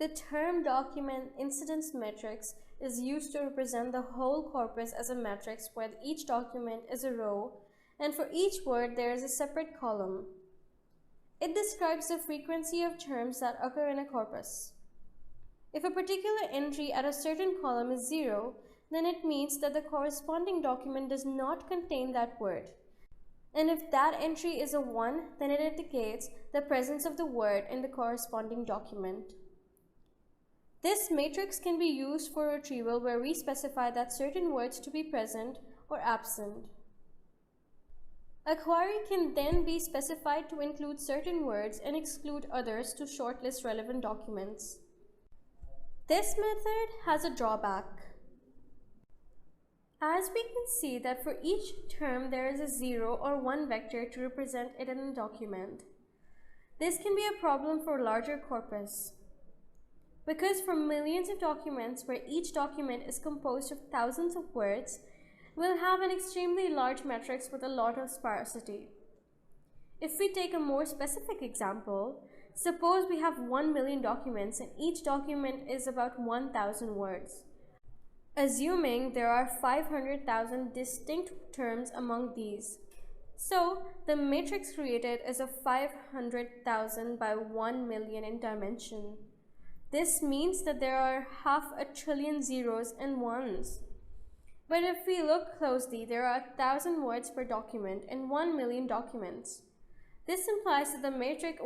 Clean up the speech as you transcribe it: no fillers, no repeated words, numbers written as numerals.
The term document incidence matrix is used to represent the whole corpus as a matrix where each document is a row, and for each word there is a separate column. It describes the frequency of terms that occur in a corpus. If a particular entry at a certain column is 0, then it means that the corresponding document does not contain that word. And if that entry is a 1, then it indicates the presence of the word in the corresponding document. This matrix can be used for retrieval where we specify that certain words to be present or absent. A query can then be specified to include certain words and exclude others to shortlist relevant documents. This method has a drawback. As we can see that for each term there is a 0 or 1 vector to represent it in a document. This can be a problem for a larger corpus. Because for millions of documents where each document is composed of thousands of words, we'll have an extremely large matrix with a lot of sparsity. If we take a more specific example, suppose we have 1 million documents and each document is about 1,000 words. Assuming there are 500,000 distinct terms among these. So, the matrix created is a 500,000 by 1 million in dimension. This means that there are 500 billion zeros and ones. But if we look closely, there are 1,000 words per document and 1 million documents. This implies that the matrix